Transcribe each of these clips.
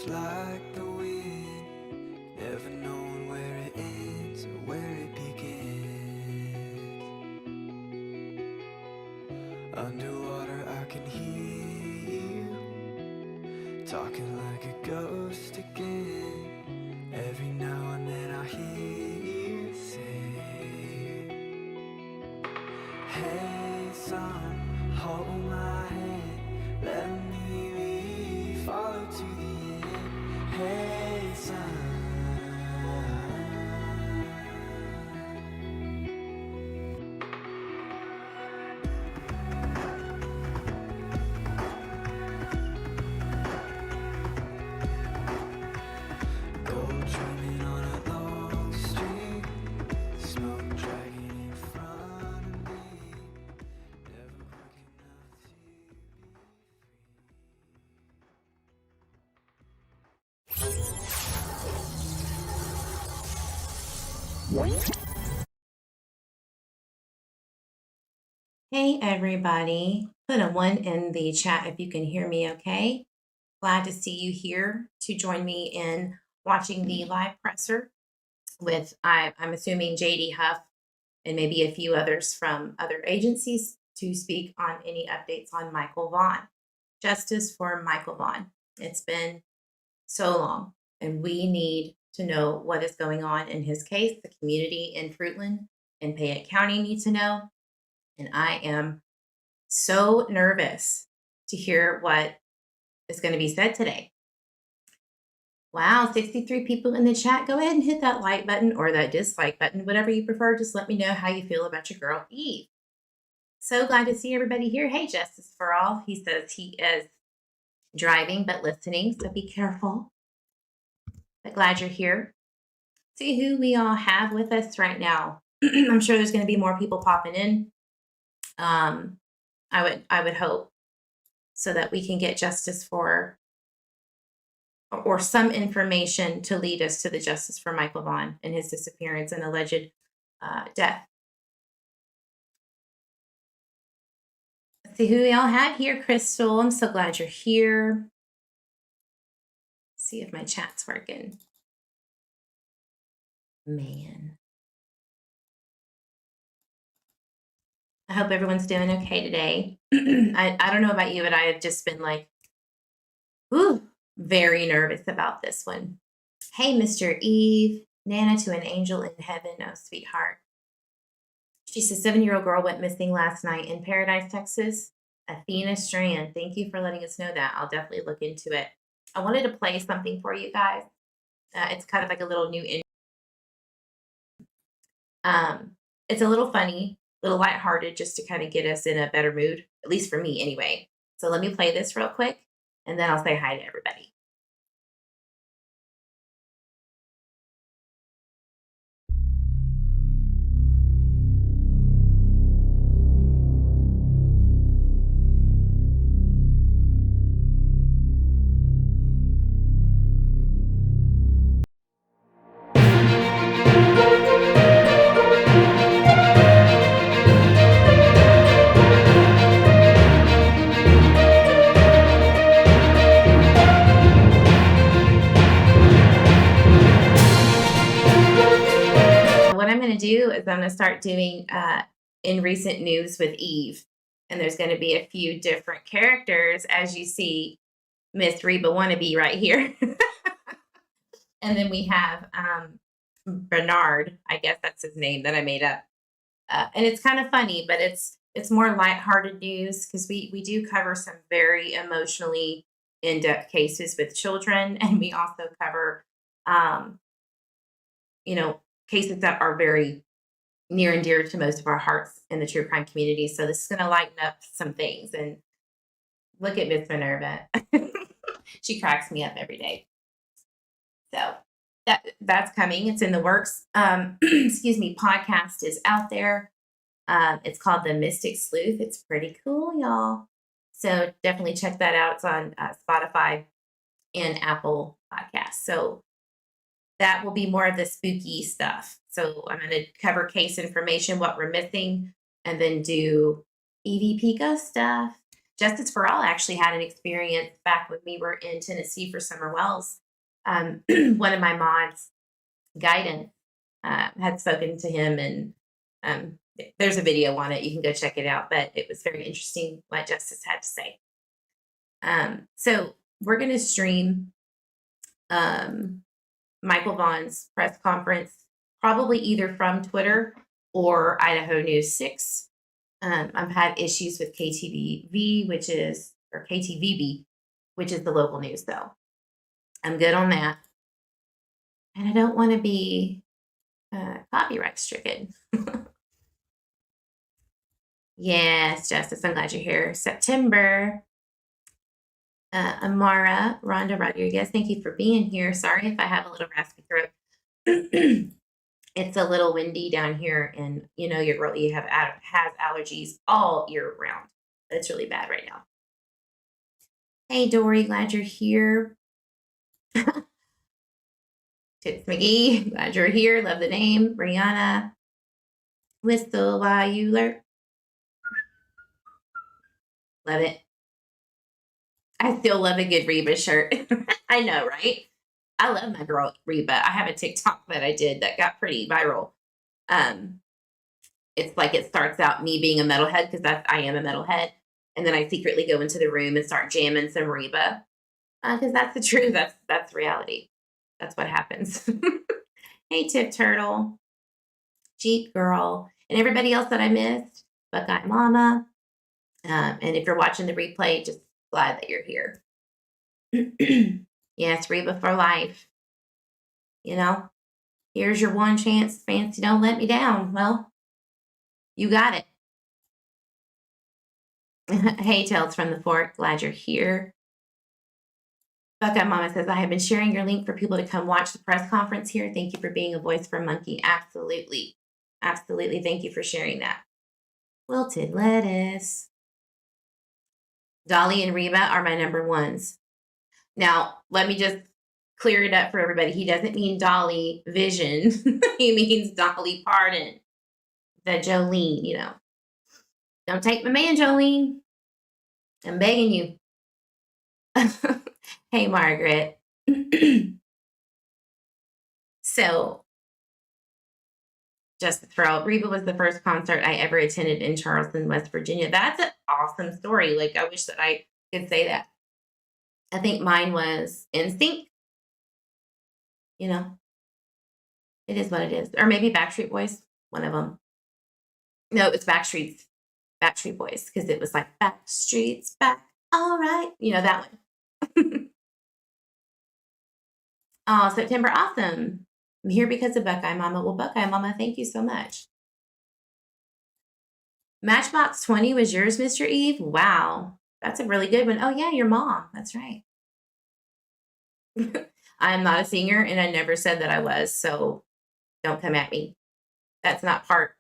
moves like the wind, never knowing where it ends or where it begins. Underwater I can hear you, talking like a ghost again. Every now and then I hear you say, hey son, hold my hand, let me follow to the end. Hey son. Gold dreaming on a long street, smoke dragging in front of me, never quick enough to be Hey everybody, put a 1 in the chat if you can hear me okay. Glad to see you here to join me in watching the live presser with, I'm assuming, JD Huff and maybe a few others from other agencies to speak on any updates on Michael Vaughan. Justice for Michael Vaughan. It's been so long and we need to know what is going on in his case. The community in Fruitland and Fayette County need to know. And I am so nervous to hear what is going to be said today. Wow, 63 people in the chat. Go ahead and hit that like button or that dislike button, whatever you prefer. Just let me know how you feel about your girl, Eve. So glad to see everybody here. Hey, Justice for All. He says he is driving but listening, so be careful. But glad you're here. See who we all have with us right now. I'm sure there's going to be more people popping in. I would hope, so that we can get justice for, or some information to lead us to the justice for Michael Vaughan and his disappearance and alleged death. Let's see who we all have here. Crystal, I'm so glad you're here. Let's see if my chat's working. Man. I hope everyone's doing okay today. I don't know about you, but I have just been like, ooh, very nervous about this one. Hey, Mr. Eve, Nana to an angel in heaven. Oh, sweetheart. She says, 7-year-old girl went missing last night in Paradise, Texas. Athena Strand. Thank you for letting us know that. I'll definitely look into it. I wanted to play something for you guys. It's kind of like a little new intro. It's a little funny, a little lighthearted, just to kind of get us in a better mood, at least for me anyway. So let me play this real quick, and then I'll say hi to everybody. Do is I'm going to start doing in recent news with Eve, and there's going to be a few different characters, as you see Miss Reba Wannabe right here. And then we have Bernard, I guess that's his name that I made up, and it's kind of funny, but it's more lighthearted news because we do cover some very emotionally in-depth cases with children, and we also cover cases that are very near and dear to most of our hearts in the true crime community. So this is going to lighten up some things. And look at Miss Minerva. She cracks me up every day. So that's coming. It's in the works. Excuse me. Podcast is out there. It's called The Mystic Sleuth. It's pretty cool, y'all. So definitely check that out. It's on Spotify and Apple Podcasts. So that will be more of the spooky stuff. So I'm going to cover case information, what we're missing, and then do EVP ghost stuff. Justice for All actually had an experience back when we were in Tennessee for Summer Wells. One of my mods, Guidance, had spoken to him, and there's a video on it. You can go check it out, but it was very interesting what Justice had to say. So we're going to stream Michael Vaughan's press conference, probably either from Twitter or Idaho News 6. I've had issues with KTVB, or KTVB, which is the local news, though. I'm good on that. And I don't want to be copyright stricken. Yes, Justice, I'm glad you're here. September. Amara, Rhonda Rodriguez, thank you for being here. Sorry if I have a little raspy throat. It's a little windy down here, and your girl has allergies all year round. It's really bad right now. Hey, Dory, glad you're here. Tits McGee, glad you're here. Love the name. Brianna, whistle while you lurk. Love it. I still love a good Reba shirt. I know, right? I love my girl Reba. I have a TikTok that I did that got pretty viral. It's like it starts out me being a metalhead, because I am a metalhead, and then I secretly go into the room and start jamming some Reba, because that's the truth. That's reality. That's what happens. Hey, Tip Turtle, Jeep Girl, and everybody else that I missed. Buckeye Mama. And if you're watching the replay, just glad that you're here. Yes, Reba for life. Here's your one chance, Fancy, don't let me down. Well, you got it. Hey, Tales from the Fort, glad you're here. Buckeye Mama says, I have been sharing your link for people to come watch the press conference here. Thank you for being a voice for Monkey. Absolutely. Absolutely. Thank you for sharing that. Wilted lettuce. Dolly and Reba are my number ones. Now, let me just clear it up for everybody. He doesn't mean Dolly Vision. He means Dolly Parton. The Jolene, Don't take my man, Jolene. I'm begging you. Hey, Margaret. So, Justice for All. Reba was the first concert I ever attended in Charleston, West Virginia. That's an awesome story. Like, I wish that I could say that. I think mine was Instinct. It is what it is. Or maybe Backstreet Boys, one of them. No, it's Backstreet Boys, because it was like Backstreet's back, all right. That one. Oh, September, awesome. I'm here because of Buckeye Mama. Well, Buckeye Mama, thank you so much. Matchbox 20 was yours, Mr. Eve? Wow. That's a really good one. Oh, yeah, your mom. That's right. I'm not a singer, and I never said that I was, so don't come at me. That's not part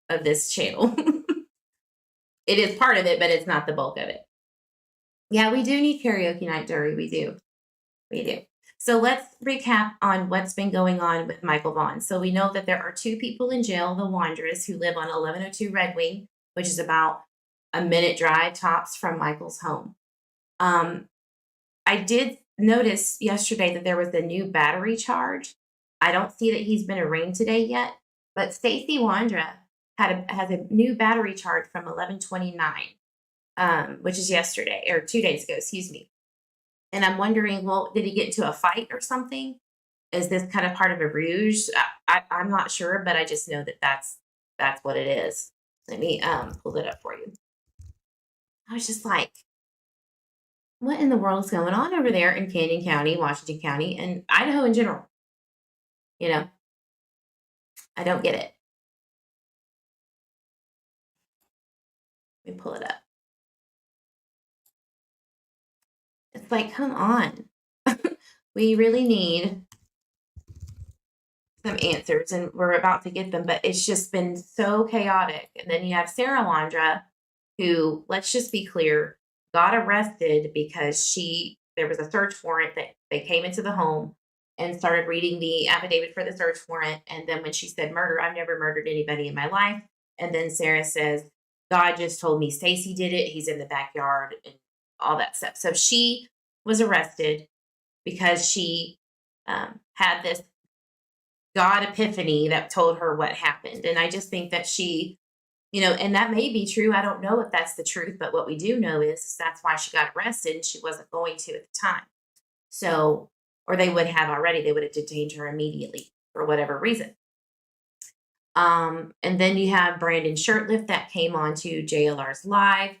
of this channel. It is part of it, but it's not the bulk of it. Yeah, we do need karaoke night, Dory. We do. So let's recap on what's been going on with Michael Vaughan. So we know that there are 2 people in jail, the Wondras, who live on 1102 Red Wing, which is about a minute drive tops from Michael's home. I did notice yesterday that there was a new battery charge. I don't see that he's been arraigned today yet, but Stacey Wondra has a new battery charge from 11/29, which is yesterday, or 2 days ago, excuse me. And I'm wondering, well, did he get into a fight or something? Is this kind of part of a ruse? I'm not sure, but I just know that that's what it is. Let me pull it up for you. I was just like, what in the world is going on over there in Canyon County, Washington County, and Idaho in general? I don't get it. Let me pull it up. It's like, come on. We really need some answers, and we're about to get them, but it's just been so chaotic. And then you have Sarah Wondra, who, let's just be clear, got arrested because there was a search warrant that they came into the home and started reading the affidavit for the search warrant. And then when she said murder, I've never murdered anybody in my life. And then Sarah says, God just told me Stacey did it. He's in the backyard and all that stuff. So she was arrested because she had this God epiphany that told her what happened. And I just think that she, and that may be true. I don't know if that's the truth, but what we do know is that's why she got arrested and she wasn't going to at the time. So, or they would have already, they would have detained her immediately for whatever reason. And then you have Brandon Shurtliff that came on to JLR's Live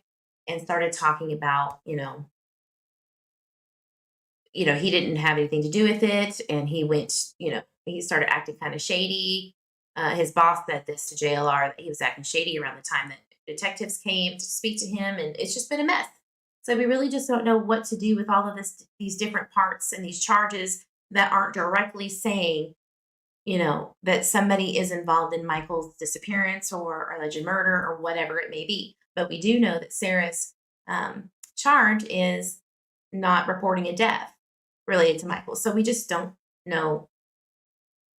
and started talking about, he didn't have anything to do with it. And he went, he started acting kind of shady. His boss said this to JLR that he was acting shady around the time that detectives came to speak to him. And it's just been a mess. So we really just don't know what to do with all of these different parts and these charges that aren't directly saying, that somebody is involved in Michael's disappearance or alleged murder or whatever it may be. But we do know that Sarah's charge is not reporting a death related to Michael. So we just don't know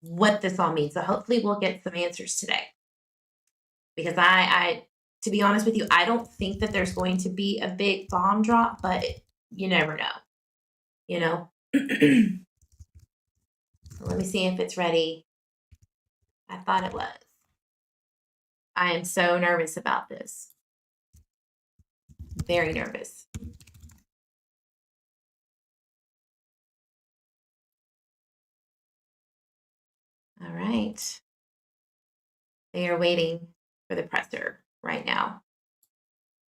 what this all means. So hopefully we'll get some answers today. Because I to be honest with you, I don't think that there's going to be a big bomb drop, but you never know. Let me see if it's ready. I thought it was. I am so nervous about this. Very nervous. All right. They are waiting for the presser right now.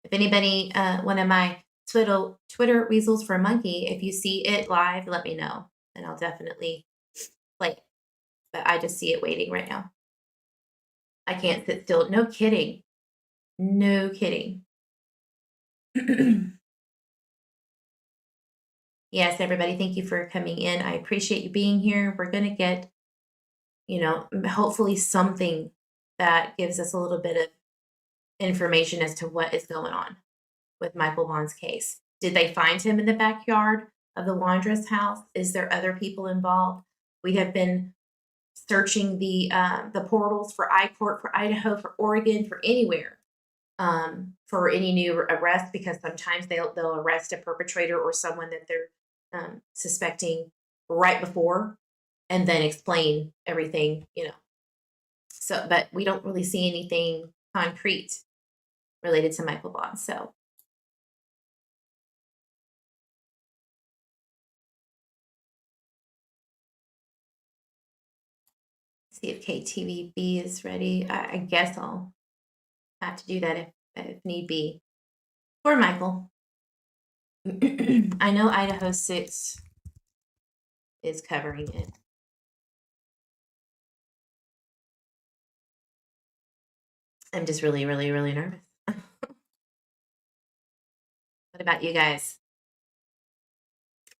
If anybody, one of my Twitter weasels for a monkey, if you see it live, let me know. And I'll definitely play it. But I just see it waiting right now. I can't sit still. No kidding. No kidding. Yes, everybody, thank you for coming in. I appreciate you being here. We're going to get, hopefully something that gives us a little bit of information as to what is going on with Michael Vaughan's case. Did they find him in the backyard of the Wondras house? Is there other people involved? We have been searching the portals for iCourt, for Idaho, for Oregon, for anywhere, for any new arrest, because sometimes they'll arrest a perpetrator or someone that they're suspecting right before and then explain everything, So, but we don't really see anything concrete related to Michael Vaughan. So see if KTVB is ready. I guess I'll have to do that if need be. For Michael. I know Idaho 6 is covering it. I'm just really, really, really nervous. What about you guys?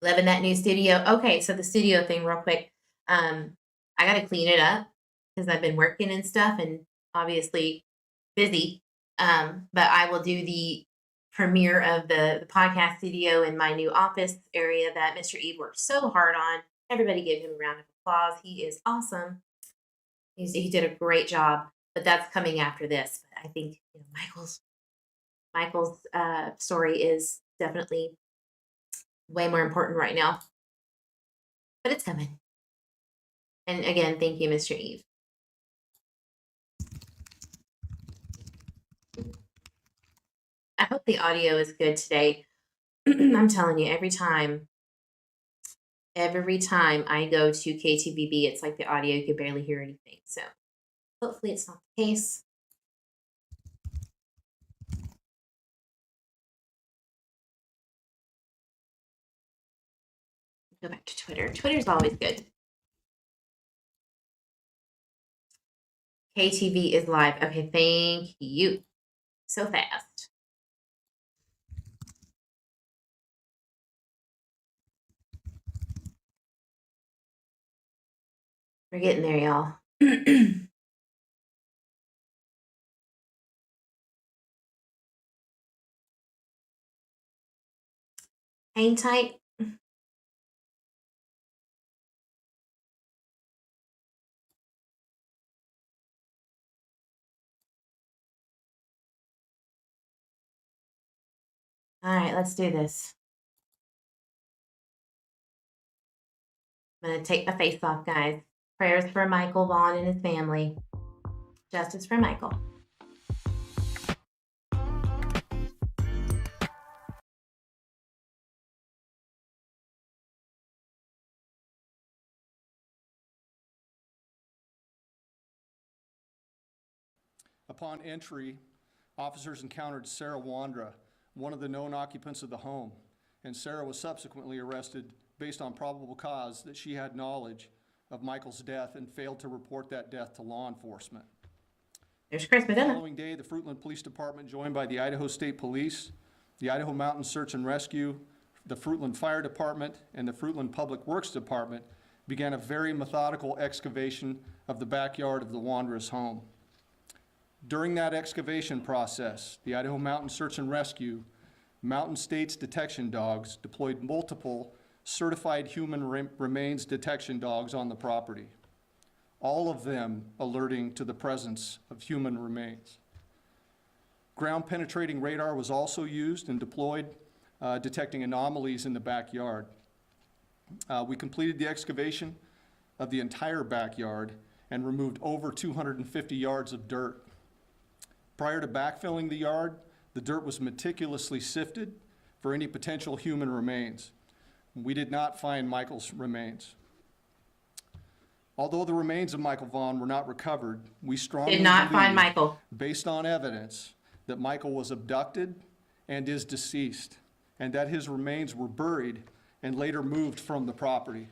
Loving that new studio? Okay, so the studio thing real quick. I got to clean it up because I've been working and stuff and obviously busy. But I will do the premiere of the podcast studio in my new office area that Mr. Eve worked so hard on. Everybody give him a round of applause. He is awesome. He did a great job, but that's coming after this. But I think Michael's story is definitely way more important right now. But it's coming. And again, thank you, Mr. Eve. I hope the audio is good today. I'm telling you, every time I go to KTVB, it's like the audio, you can barely hear anything. So hopefully it's not the case. Go back to Twitter. Twitter's always good. KTV is live. Okay, thank you. So fast. We're getting there, y'all. Hang tight. All right, let's do this. I'm going to take the face off, guys. Prayers for Michael Vaughan and his family. Justice for Michael. Upon entry, officers encountered Sarah Wondra, one of the known occupants of the home, and Sarah was subsequently arrested based on probable cause that she had knowledge of Michael's death and failed to report that death to law enforcement. There's Chris The Medina. following day, the Fruitland Police Department, joined by the Idaho State Police, the Idaho Mountain Search and Rescue, the Fruitland Fire Department, and the Fruitland Public Works Department, began a very methodical excavation of the backyard of the Wondras home. During that excavation process, the Idaho Mountain Search and Rescue, Mountain States detection dogs deployed multiple certified human remains detection dogs on the property, all of them alerting to the presence of human remains. Ground penetrating radar was also used and deployed, detecting anomalies in the backyard. We completed the excavation of the entire backyard and removed over 250 yards of dirt. Prior to backfilling the yard, the dirt was meticulously sifted for any potential human remains. We did not find Michael's remains. Although the remains of Michael Vaughan were not recovered, we strongly Did not find believe, Michael. based on evidence, that Michael was abducted and is deceased, and that his remains were buried and later moved from the property.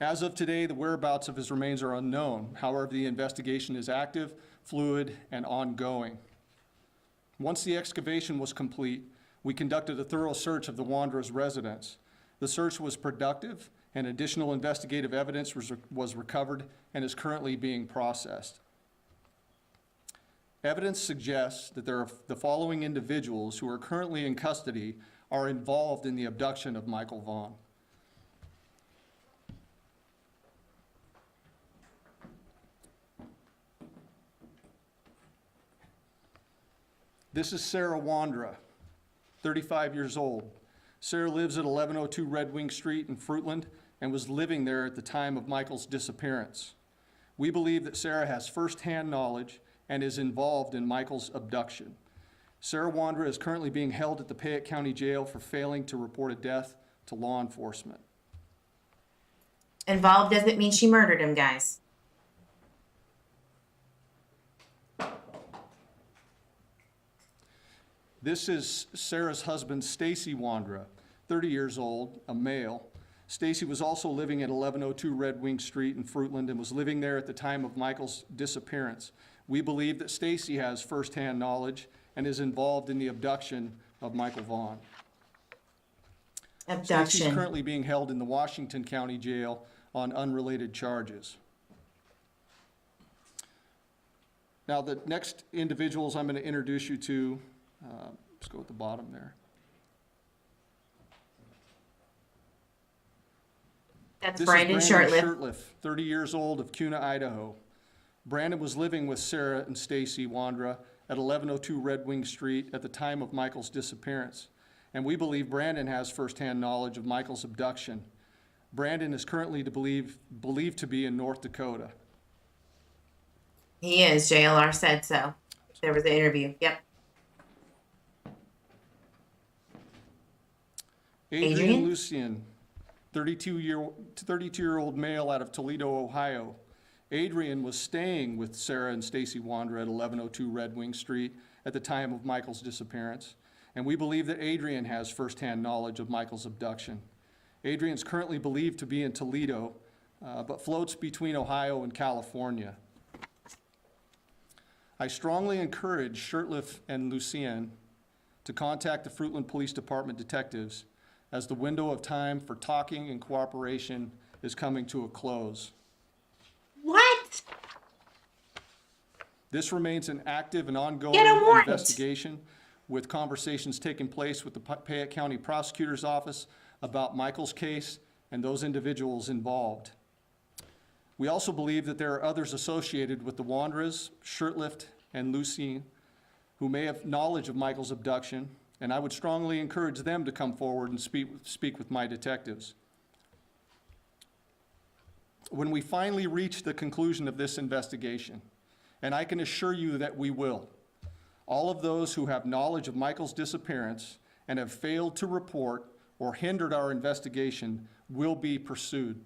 As of today, the whereabouts of his remains are unknown. However, the investigation is active, fluid, and ongoing. Once the excavation was complete, we conducted a thorough search of the Wondras residence. The search was productive, and additional investigative evidence was recovered and is currently being processed. Evidence suggests that the following individuals who are currently in custody are involved in the abduction of Michael Vaughan. This is Sarah Wondra, 35 years old. Sarah lives at 1102 Red Wing Street in Fruitland and was living there at the time of Michael's disappearance. We believe that Sarah has firsthand knowledge and is involved in Michael's abduction. Sarah Wondra is currently being held at the Payette County Jail for failing to report a death to law enforcement. Involved doesn't mean she murdered him, guys. This is Sarah's husband, Stacey Wondra, 30 years old, a male. Stacey was also living at 1102 Red Wing Street in Fruitland and was living there at the time of Michael's disappearance. We believe that Stacey has firsthand knowledge and is involved in the abduction of Michael Vaughan. Abduction. Stacey is currently being held in the Washington County Jail on unrelated charges. Now, the next individuals I'm going to introduce you to, let's go at the bottom there. That's This Brandon is Shurtliff. Shurtliff, 30 years old, of Kuna, Idaho. Brandon was living with Sarah and Stacey Wondra at 1102 Red Wing Street at the time of Michael's disappearance, and we believe Brandon has firsthand knowledge of Michael's abduction. Brandon is currently believed to be in North Dakota. He is. JLR said so. There was an interview. Yep. Adrian Lucienne, 32-year-old male out of Toledo, Ohio. Adrian was staying with Sarah and Stacey Wondra at 1102 Red Wing Street at the time of Michael's disappearance, and we believe that Adrian has firsthand knowledge of Michael's abduction. Adrian is currently believed to be in Toledo, but floats between Ohio and California. I strongly encourage Shurtliff and Lucienne to contact the Fruitland Police Department detectives as the window of time for talking and cooperation is coming to a close. What? This remains an active and ongoing Get a warrant. investigation, with conversations taking place with the Payette County Prosecutor's Office about Michael's case and those individuals involved. We also believe that there are others associated with the Wondras, Shurtliff, and Lucienne who may have knowledge of Michael's abduction, and I would strongly encourage them to come forward and speak with my detectives. When we finally reach the conclusion of this investigation, and I can assure you that we will, all of those who have knowledge of Michael's disappearance and have failed to report or hindered our investigation will be pursued.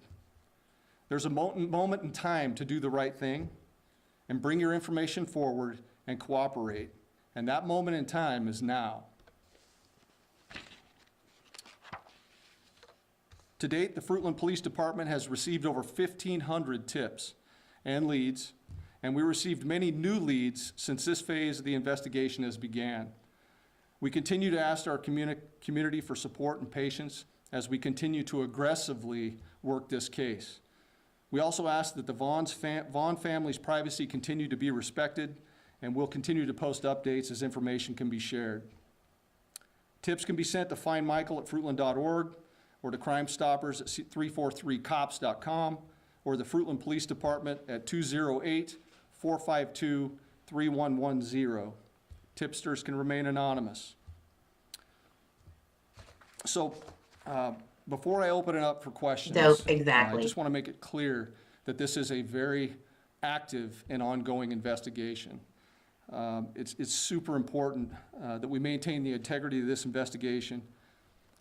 There's a moment in time to do the right thing and bring your information forward and cooperate. And that moment in time is now. To date, the Fruitland Police Department has received over 1,500 tips and leads, and we received many new leads since this phase of the investigation has began. We continue to ask our community for support and patience as we continue to aggressively work this case. We also ask that the Vaughan family's privacy continue to be respected, and we'll continue to post updates as information can be shared. Tips can be sent to findmichael@fruitland.org or to Crime Stoppers at 343cops.com or the Fruitland Police Department at 208-452-3110. Tipsters can remain anonymous. So before I open it up for questions, exactly. I just want to make it clear that this is a very active and ongoing investigation. It's super important that we maintain the integrity of this investigation.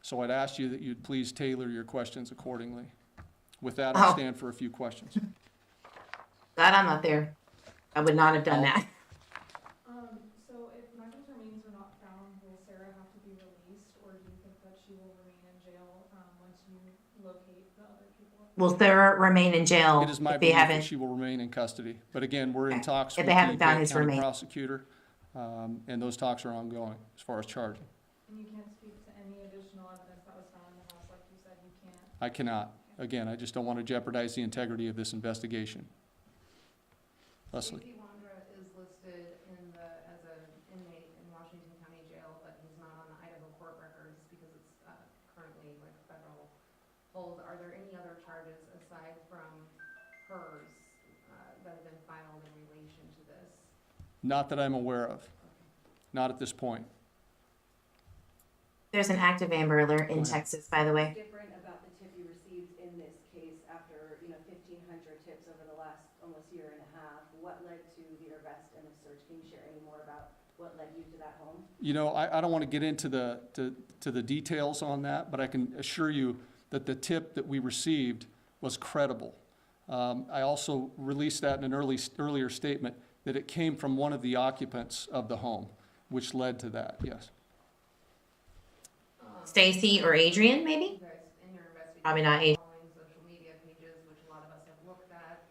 So I'd ask you that you'd please tailor your questions accordingly. With that, I'll stand for a few questions. Glad I'm not there. I would not have done that. So if Michael's remains are not found, will Sarah have to be released, or do you think that she will remain in jail once you locate the other people? Will Sarah remain in jail It is my if they belief that haven't? she will remain in custody. But again, we're in talks If with they the haven't found Fayette his County remains. prosecutor, and those talks are ongoing as far as charging. And you can't speak to any additional evidence that was found in the house, like you said, you can't? I cannot. Again, I just don't want to jeopardize the integrity of this investigation. Leslie? Stacey Wondra is listed as an inmate in Washington County Jail, but he's not on the Idaho court records because it's currently like federal hold. Are there any other charges aside from hers that have been filed in relation to this? Not that I'm aware of. Not at this point. There's an active Amber Alert in Texas, by the way. Different about the tip you received in this case after, 1,500 tips over the last almost year and a half. What led to the arrest and the search? Can you share any more about what led you to that home? I don't want to get into the details on that, but I can assure you that the tip that we received was credible. I also released that in an earlier statement that it came from one of the occupants of the home, which led to that, yes. Stacey or Adrian, maybe? You guys, in your investigation, Probably not Adrian. following social media pages, which a lot of us have looked at,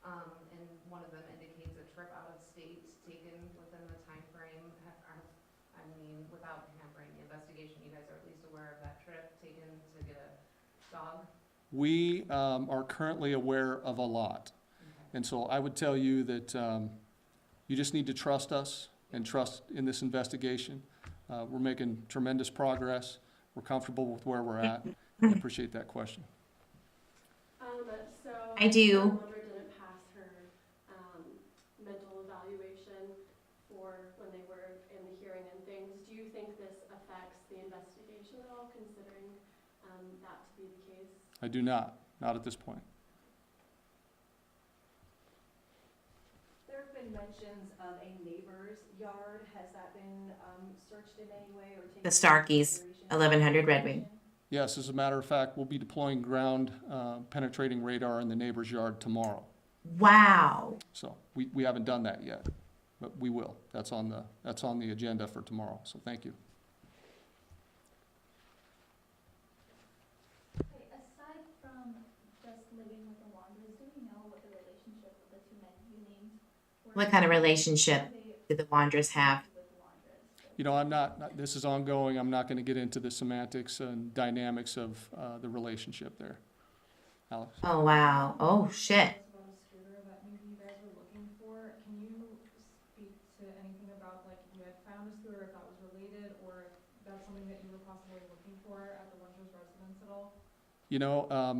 and one of them indicates a trip out of state taken within the time frame. Without hampering the investigation, you guys are at least aware of that trip taken to get a dog? We are currently aware of a lot. Okay. And so I would tell you that you just need to trust us and trust in this investigation. We're making tremendous progress. We're comfortable with where we're at. I appreciate that question. So I do. Wondra didn't pass her mental evaluation for when they were in the hearing and things. Do you think this affects the investigation at all, considering that to be the case? I do not at this point. There have been mentions of a neighbor's yard. Has that been searched in any way or taken The Starkeys, into consideration? 1100 Red Wing. Yes, as a matter of fact, we'll be deploying ground penetrating radar in the neighbor's yard tomorrow. Wow. So we haven't done that yet, but we will. That's on the agenda for tomorrow, so thank you. Okay, aside from just living with the Wondras, do we know what the relationship with the two men you named were? What kind of relationship They do the Wondras have? with the Wondras? I'm not, this is ongoing. I'm not going to get into the semantics and dynamics of the relationship there. Alex? Oh, wow. Oh, shit. About a scooter that maybe you guys were looking for. Can you speak to anything about, like, if you had found a scooter, if that was related, or if that's something that you were possibly looking for at the Wondras residence at all?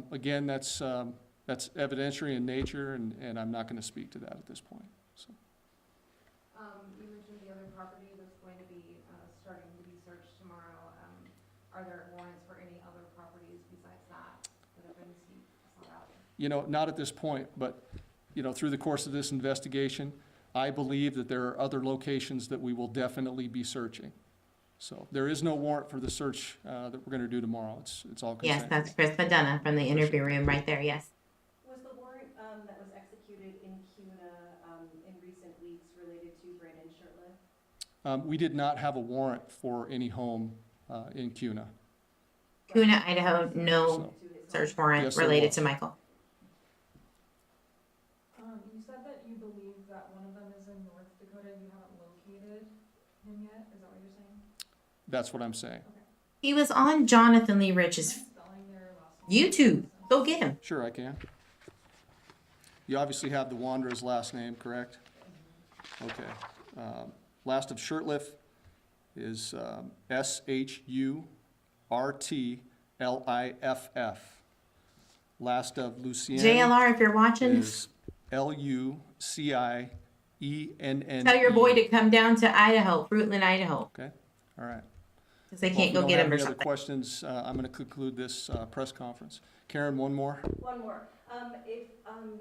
Again, that's evidentiary in nature, and I'm not going to speak to that at this point. So. You mentioned the other property, the are there warrants for any other properties besides that that have been sought out? You know, not at this point, but, you know, through the course of this investigation, I believe that there are other locations that we will definitely be searching. So there is no warrant for the search that we're going to do tomorrow. It's all Yes, consensual. that's Chris Madonna from the interview room right there. Yes. Was the warrant that was executed in CUNA in recent weeks related to Brandon Shurtliff? We did not have a warrant for any home in CUNA. Kuna, Idaho, no So, search warrant Yes, there related was. to Michael. You said that you believe that one of them is in North Dakota, you haven't located him yet, is that what you're saying? that's what I'm saying. He was on Jonathan Lee Rich's Spelling their last name? YouTube. Go get him. Sure, I can. You obviously have the Wondras last name, correct? Okay. Last of Shurtliff is Shurtliff. Last of Lucienne JLR, if you're watching, is Lucienne. tell your boy to come down to Idaho, Fruitland, Idaho, Okay, all right. because they Well, can't if go we get don't him have or any other something. questions, I'm going to conclude this press conference. Karen, one more? One more. If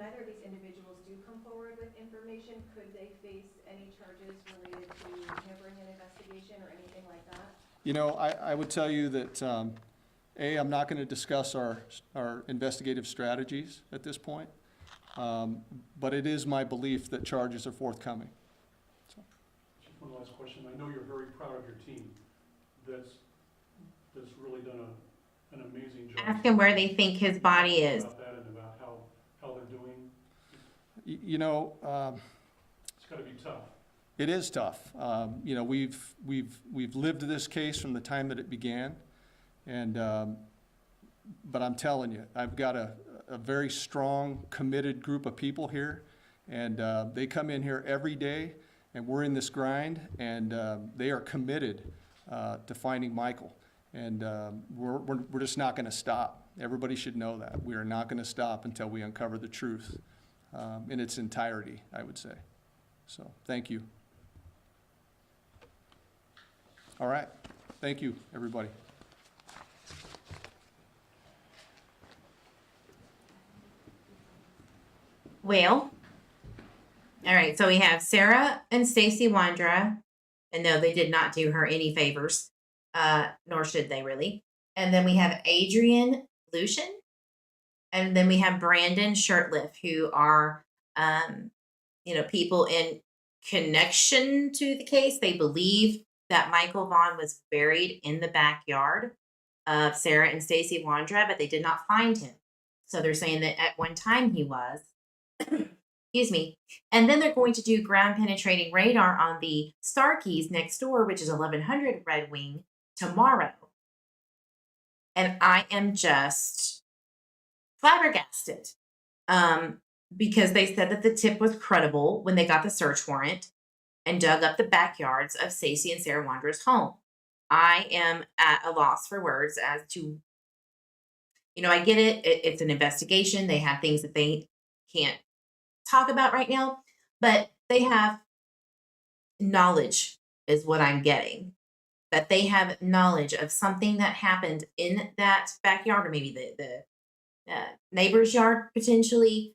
neither of these individuals do come forward with information, could they face any charges related to hampering an investigation or anything like that? You know, I would tell you that, I'm not going to discuss our investigative strategies at this point, but it is my belief that charges are forthcoming. Just one last question. I know you're very proud of your team that's really done an amazing job. Ask him where they think his body is. About that and about how they're doing. You know, It's gotta be tough. it is tough. You know, we've lived this case from the time that it began, and but I'm telling you, I've got a very strong, committed group of people here, and they come in here every day, and we're in this grind, and they are committed to finding Michael, and we're just not going to stop. Everybody should know that we are not going to stop until we uncover the truth in its entirety, I would say. So, thank you. All right, thank you, everybody. Well, all right. So we have Sarah and Stacey Wondra, and no, they did not do her any favors, nor should they really. And then we have Adrian Lucienne, and then we have Brandon Shurtliff, who are, people in connection to the case. They believe that Michael Vaughan was buried in the backyard of Sarah and Stacey Wondra, but they did not find him. So they're saying that at one time he was. Excuse me. And then they're going to do ground penetrating radar on the Starkeys next door, which is 1100 Red Wing, tomorrow. And I am just flabbergasted because they said that the tip was credible when they got the search warrant and dug up the backyards of Stacey and Sarah Wondra's home. I am at a loss for words as to, I get it. It's an investigation. They have things that they can't talk about right now, but they have knowledge is what I'm getting. That they have knowledge of something that happened in that backyard, or maybe the neighbor's yard potentially.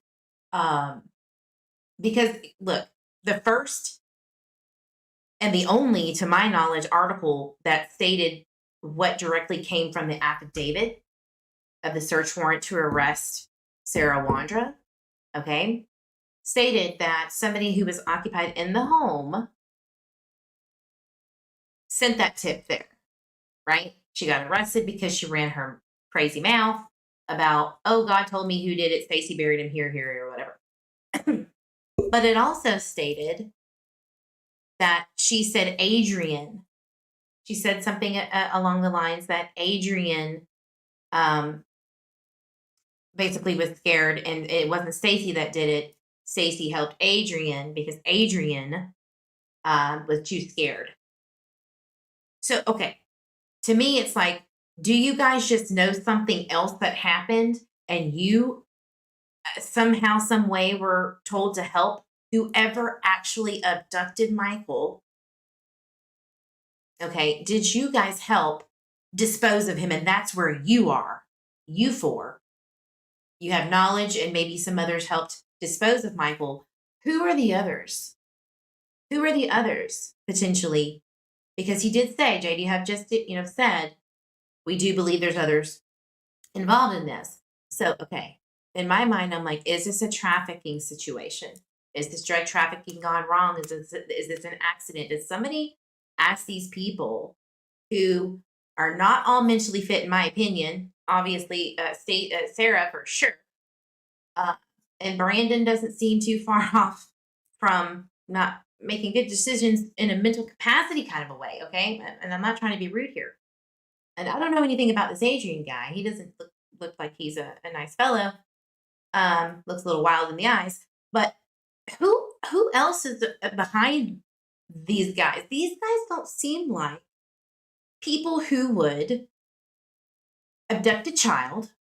Because look, the first and the only, to my knowledge, article that stated what directly came from the affidavit of the search warrant to arrest Sarah Wondra, okay, stated that somebody who was occupied in the home sent that tip there, right? She got arrested because she ran her crazy mouth about, oh, God told me who did it. Stacey buried him here, or whatever. But it also stated that she said Adrian. She said something along the lines that Adrian basically was scared, and it wasn't Stacey that did it. Stacey helped Adrian because Adrian was too scared. So, okay, to me, it's like, do you guys just know something else that happened and you somehow, some way were told to help whoever actually abducted Michael? Okay, did you guys help dispose of him, and that's where you are. You four. You have knowledge, and maybe some others helped dispose of Michael. Who are the others? Who are the others, potentially? Because he did say, JD have just, said, we do believe there's others involved in this. So, okay. In my mind, I'm like, is this a trafficking situation? Is this drug trafficking gone wrong? Is this an accident? Did somebody ask these people who are not all mentally fit, in my opinion? Obviously, Sarah for sure. And Brandon doesn't seem too far off from not making good decisions in a mental capacity kind of a way, okay? And I'm not trying to be rude here. And I don't know anything about this Adrian guy. He doesn't look like he's a nice fellow. Looks a little wild in the eyes. But who else is behind these guys? These guys don't seem like people who would abduct a child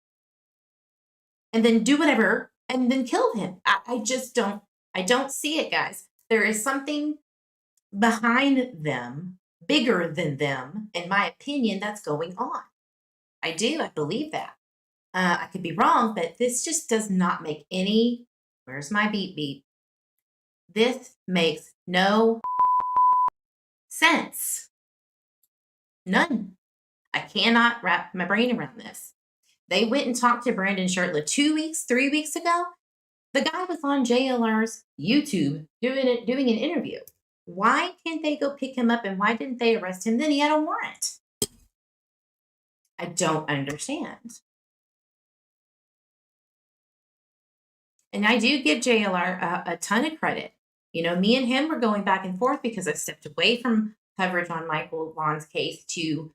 and then do whatever and then kill him. I just don't, I don't see it, guys. There is something behind them, bigger than them, in my opinion, that's going on. I do, I believe that. I could be wrong, but this just does not make any, where's my beep beep? This makes no sense. None. I cannot wrap my brain around this. They went and talked to Brandon Shurtliff 2 weeks, 3 weeks ago. The guy was on JLR's YouTube doing an interview. Why can't they go pick him up, and why didn't they arrest him? Then he had a warrant. I don't understand. And I do give JLR a ton of credit. You know, me and him were going back and forth because I stepped away from coverage on Michael Vaughan's case to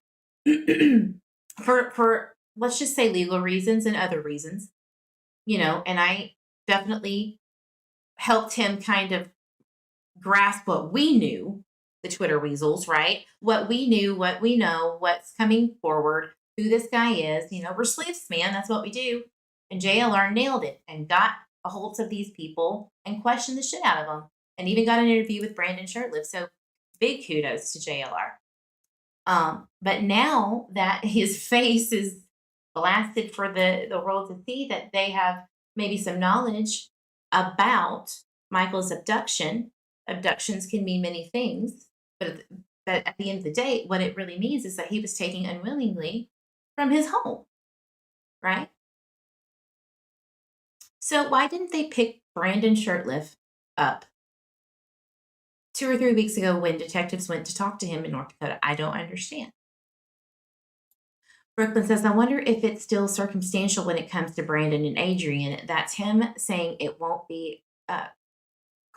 for let's just say legal reasons and other reasons, and I definitely helped him kind of grasp what we knew, the Twitter weasels, right? What we knew, what we know, what's coming forward, who this guy is. We're sleuths, man. That's what we do. And JLR nailed it and got a hold of these people and questioned the shit out of them, and even got an interview with Brandon Shurtliff. So big kudos to JLR. But now that his face is blasted for the world to see, that they have maybe some knowledge about Michael's abduction. Abductions can mean many things, but at the end of the day, what it really means is that he was taken unwillingly from his home, right? So why didn't they pick Brandon Shurtliff up 2 or 3 weeks ago when detectives went to talk to him in North Dakota? I don't understand. Brooklyn says, I wonder if it's still circumstantial when it comes to Brandon and Adrian. That's him saying it won't be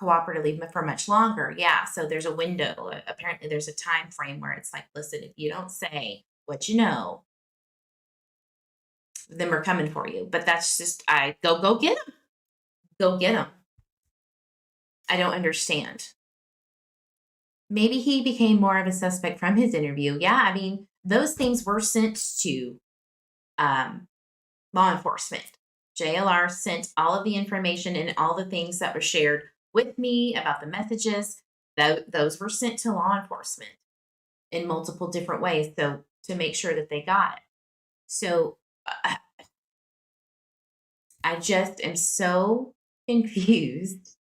cooperatively for much longer. Yeah, so there's a window. Apparently there's a time frame where it's like, listen, if you don't say what you know, then we're coming for you. But that's just, go get him. Go get him. I don't understand. Maybe he became more of a suspect from his interview. Yeah, I mean, those things were sent to law enforcement. JLR sent all of the information and all the things that were shared with me about the messages. Those were sent to law enforcement in multiple different ways, so to make sure that they got it. So I just am so confused,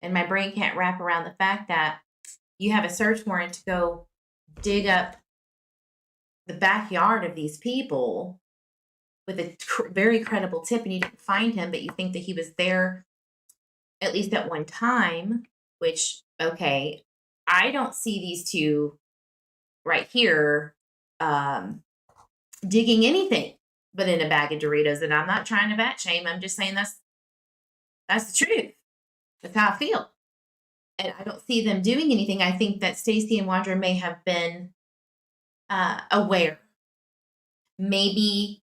and my brain can't wrap around the fact that you have a search warrant to go dig up the backyard of these people with a very credible tip, and you didn't find him, but you think that he was there at least at one time, which, okay, I don't see these two right here digging anything but in a bag of Doritos. And I'm not trying to bat shame. I'm just saying that's the truth. That's how I feel. And I don't see them doing anything. I think that Stacey and Wondra may have been aware. Maybe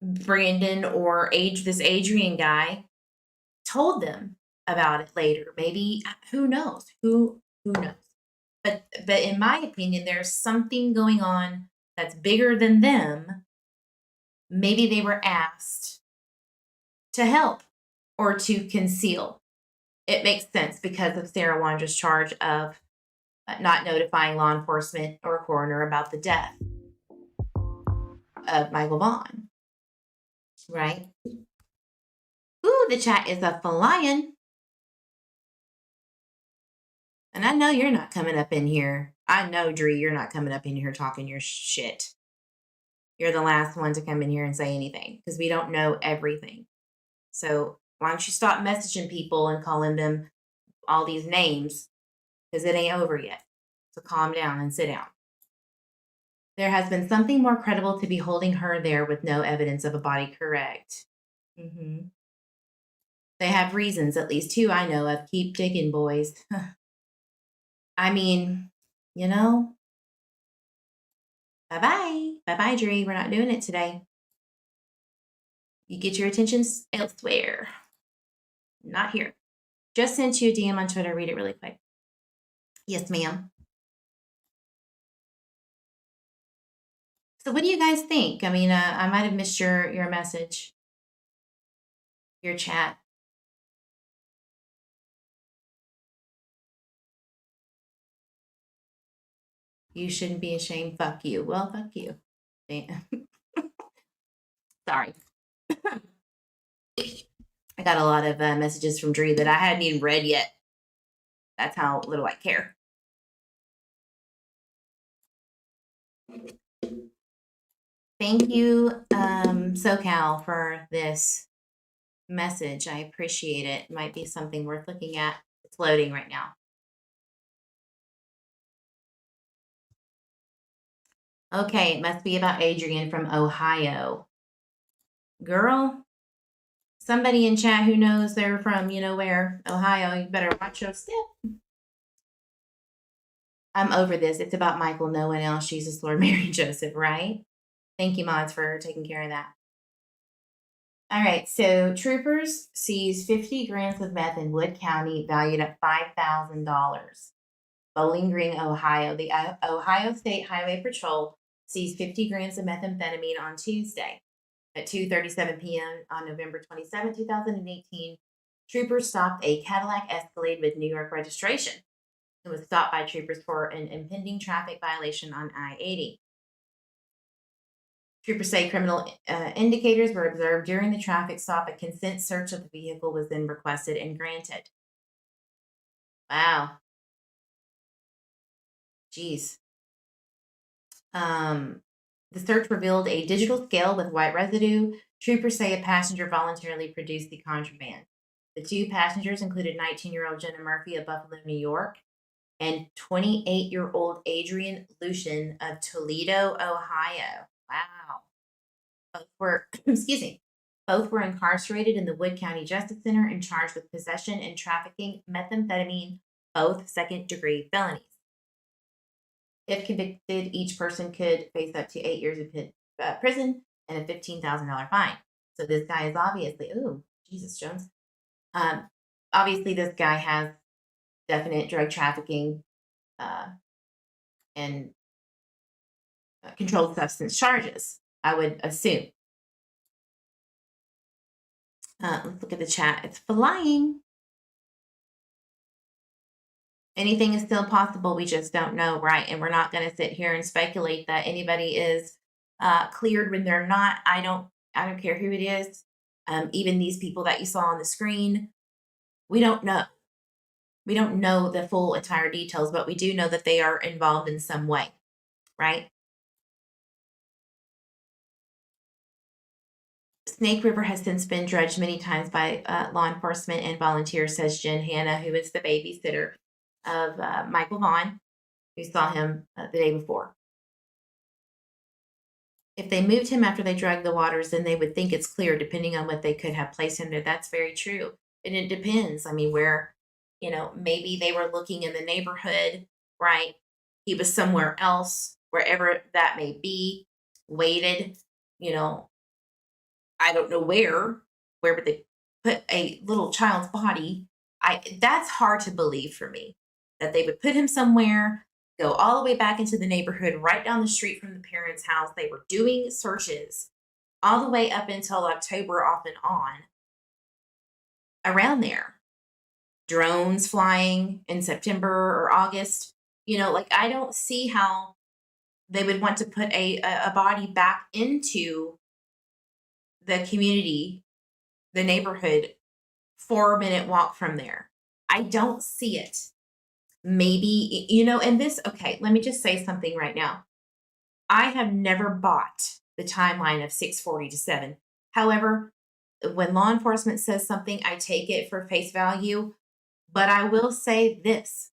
Brandon or this Adrian guy told them about it later. Maybe, who knows? Who knows? But in my opinion, there's something going on that's bigger than them. Maybe they were asked to help or to conceal. It makes sense because of Sarah Wondra's charge of not notifying law enforcement or a coroner about the death. of Michael Vaughan, right? Ooh, the chat is a flying. And I know you're not coming up in here. I know, Dree, you're not coming up in here talking your shit. You're the last one to come in here and say anything because we don't know everything. So why don't you stop messaging people and calling them all these names because it ain't over yet. So calm down and sit down. There has been something more credible to be holding her there with no evidence of a body, correct? Mm-hmm. They have reasons, at least two I know of. Keep digging, boys. I mean, you know, bye-bye. Bye-bye, Dree. We're not doing it today. You get your attention elsewhere. Not here. Just sent you a DM on Twitter. Read it really quick. Yes, ma'am. So what do you guys think? I mean, I might have missed your message, your chat. You shouldn't be ashamed. Fuck you. Well, fuck you. Damn. Sorry. I got a lot of messages from Dree that I hadn't even read yet. That's how little I care. Thank you, SoCal, for this message. I appreciate it. Might be something worth looking at. It's loading right now. Okay, it must be about Adrian from Ohio. Girl, somebody in chat who knows they're from, you know where, Ohio, you better watch your step. I'm over this. It's about Michael, no one else. Jesus, Lord, Mary, and Joseph, right? Thank you, mods, for taking care of that. All right, so troopers seized 50 grams of meth in Wood County valued at $5,000. Bowling Green, Ohio. The Ohio State Highway Patrol seized 50 grams of methamphetamine on Tuesday. At 2:37 p.m. on November 27, 2018, troopers stopped a Cadillac Escalade with New York registration. It was stopped by troopers for an impending traffic violation on I-80. Troopers say criminal indicators were observed during the traffic stop. A consent search of the vehicle was then requested and granted. Wow. Jeez. The search revealed a digital scale with white residue. Troopers say a passenger voluntarily produced the contraband. The two passengers included 19-year-old Jenna Murphy of Buffalo, New York, and 28-year-old Adrian Lucienne of Toledo, Ohio. Wow. Both were, both were incarcerated in the Wood County Justice Center and charged with possession and trafficking methamphetamine, both second-degree felonies. If convicted, each person could face up to 8 years of prison and a $15,000 fine. So this guy is obviously, ooh, Jesus Jones. Obviously, this guy has definite drug trafficking and controlled substance charges, I would assume. Let's look at the chat. It's flying. Anything is still possible. We just don't know, right? And we're not going to sit here and speculate that anybody is cleared when they're not. I don't care who it is. Even these people that you saw on the screen, we don't know. We don't know the full entire details, but we do know that they are involved in some way, right? Snake River has since been dredged many times by law enforcement and volunteers, says Jen Hanna, who is the babysitter of Michael Vaughan, who saw him the day before. If they moved him after they dragged the waters, then they would think it's clear, depending on what they could have placed him there. That's very true. And it depends. I mean, where, maybe they were looking in the neighborhood, right? He was somewhere else, wherever that may be, waited, I don't know where would they put a little child's body? That's hard to believe for me, that they would put him somewhere, go all the way back into the neighborhood, right down the street from the parents' house. They were doing searches all the way up until October, off and on, around there. Drones flying in September or August. I don't see how they would want to put a body back into the community, the neighborhood, 4-minute walk from there. I don't see it. Maybe, and this, okay, let me just say something right now. I have never bought the timeline of 6:40 to 7. However, when law enforcement says something, I take it for face value. But I will say this.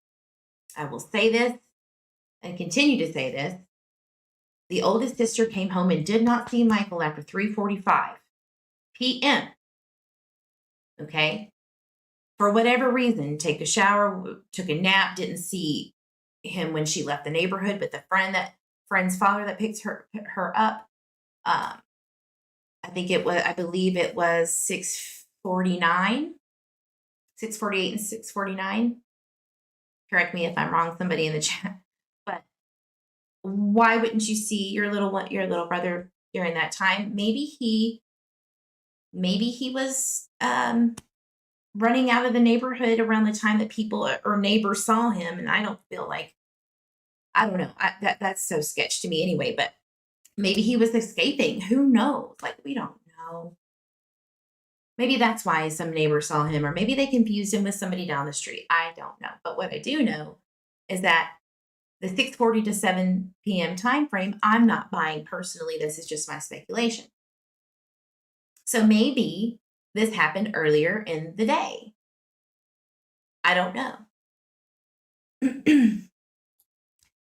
I will say this and continue to say this. The oldest sister came home and did not see Michael after 3:45 p.m. Okay? For whatever reason, take a shower, took a nap, didn't see him when she left the neighborhood, but the friend's father that picked her up, I believe it was 6:49, 6:48 and 6:49. Correct me if I'm wrong, somebody in the chat. But why wouldn't you see your little brother during that time? Maybe he was running out of the neighborhood around the time that people or neighbors saw him, and I don't feel like, I don't know, that's so sketch to me anyway, but maybe he was escaping. Who knows? Like, we don't know. Maybe that's why some neighbors saw him, or maybe they confused him with somebody down the street. I don't know. But what I do know is that the 6:40 to 7 p.m. time frame, I'm not buying personally. This is just my speculation. So maybe this happened earlier in the day. I don't know.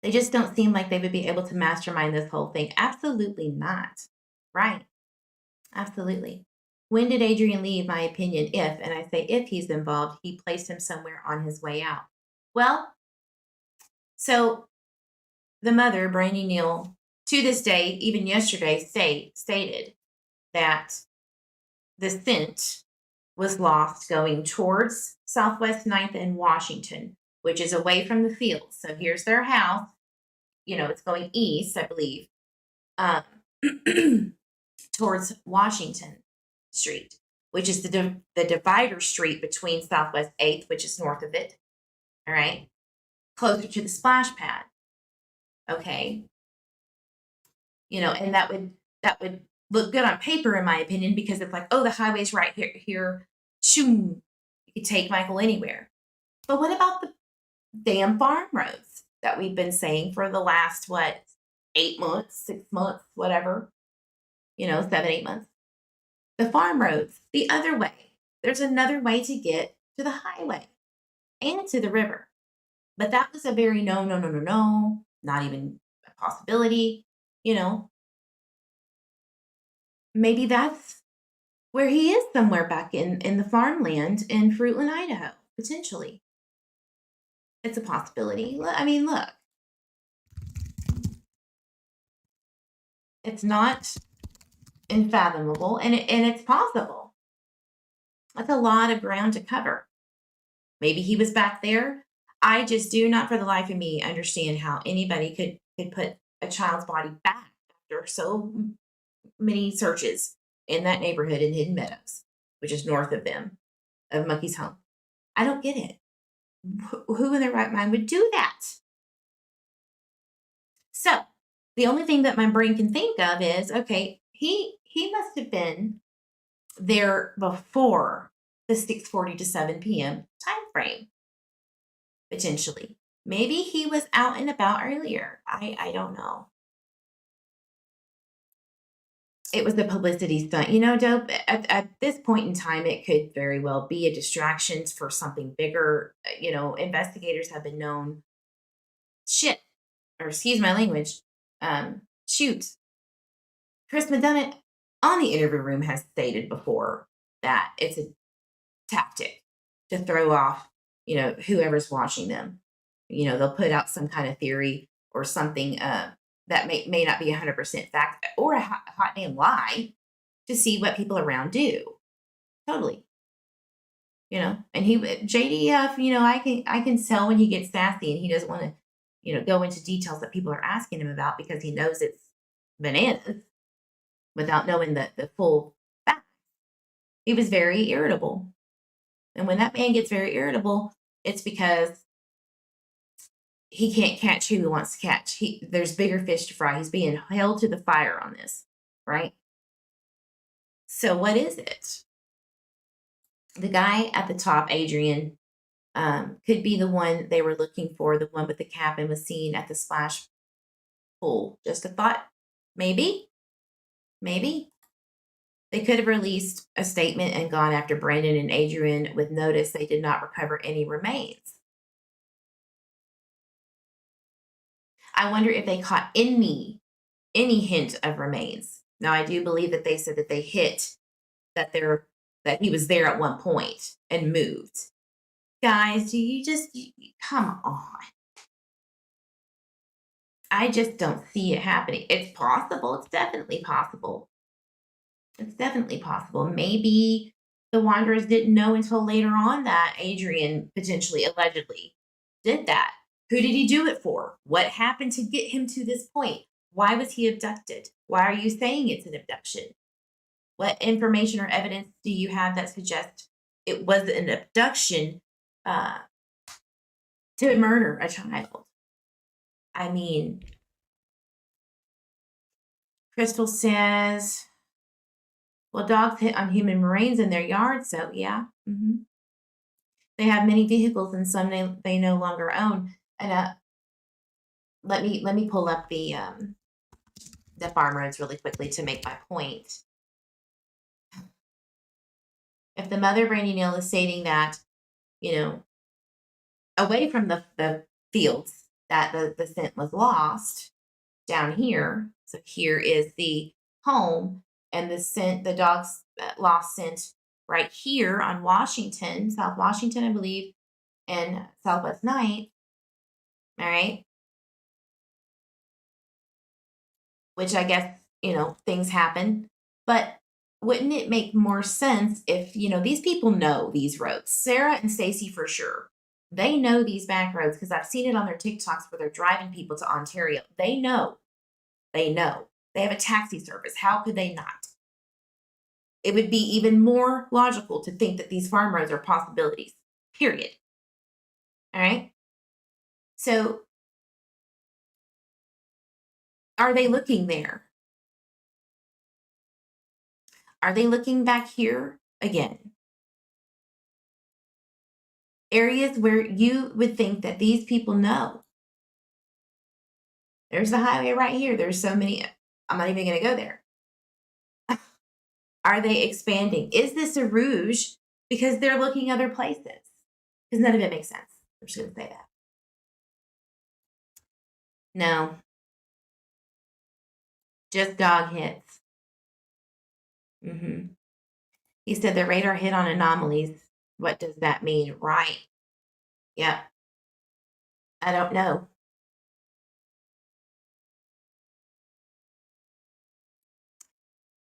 They just don't seem like they would be able to mastermind this whole thing. Absolutely not. Right. Absolutely. When did Adrian leave? My opinion, if, and I say if he's involved, he placed him somewhere on his way out. Well, so the mother, Brandy Neal, to this day, even yesterday, stated that the scent was lost going towards Southwest 9th and Washington, which is away from the field. So here's their house. It's going east, I believe, towards Washington Street, which is the divider street between Southwest 8th, which is north of it. All right. Closer to the splash pad. Okay. And that would look good on paper, in my opinion, because it's like, oh, the highway's right here. Shoo, you could take Michael anywhere. But what about the damn farm roads that we've been saying for the last, 8 months, 6 months, whatever, 7, 8 months? The farm roads, the other way. There's another way to get to the highway and to the river. But that was a very no, not even a possibility, Maybe that's where he is, somewhere back in the farmland in Fruitland, Idaho, potentially. It's a possibility. I mean, look. It's not unfathomable, and it's possible. That's a lot of ground to cover. Maybe he was back there. I just do not, for the life of me, understand how anybody could put a child's body back after so many searches in that neighborhood in Hidden Meadows, which is north of Monkey's home. I don't get it. Who in their right mind would do that? So the only thing that my brain can think of is, okay, he must have been there before the 6:40 to 7 p.m. time frame, potentially. Maybe he was out and about earlier. I don't know. It was the publicity stunt. Dope, at this point in time, it could very well be a distraction for something bigger. Investigators have been known, excuse my language, Chris McDonough on the interview room has stated before that it's a tactic to throw off, whoever's watching them. They'll put out some kind of theory or something that may not be 100% fact or a hot damn lie to see what people around do. Totally. And JDF, I can tell when he gets sassy and he doesn't want to, go into details that people are asking him about because he knows it's bananas without knowing the full fact. He was very irritable. And when that man gets very irritable, it's because he can't catch who he wants to catch. There's bigger fish to fry. He's being held to the fire on this, right? So what is it? The guy at the top, Adrian, could be the one they were looking for, the one with the cap and was seen at the splash pool. Just a thought. Maybe. They could have released a statement and gone after Brandon and Adrian with notice they did not recover any remains. I wonder if they caught any hint of remains. Now, I do believe that they said that they hit that he was there at one point and moved. Guys, do you just come on? I just don't see it happening. It's possible. It's definitely possible. Maybe the Wondras didn't know until later on that Adrian potentially, allegedly, did that. Who did he do it for? What happened to get him to this point? Why was he abducted? Why are you saying it's an abduction? What information or evidence do you have that suggests it was an abduction to murder a child? I mean, Crystal says, well, dogs hit on human remains in their yard, so yeah. They have many vehicles and some they no longer own. And let me pull up the farm roads really quickly to make my point. If the mother, Brandy Neal, is stating that, away from the fields that the scent was lost down here. So here is the home and the dog's lost scent right here on Washington, South Washington, I believe, and Southwest 9th. All right. Which I guess, things happen. But wouldn't it make more sense if, these people know these roads? Sarah and Stacey for sure. They know these back roads because I've seen it on their TikToks where they're driving people to Ontario. They know. They have a taxi service. How could they not? It would be even more logical to think that these farm roads are possibilities, period. All right? So, are they looking there? Are they looking back here again? Areas where you would think that these people know. There's the highway right here. There's so many. I'm not even going to go there. Are they expanding? Is this a ruse because they're looking other places? Because none of it makes sense. I'm just going to say that. No. Just dog hits. He said the radar hit on anomalies. What does that mean? Right. Yep. I don't know.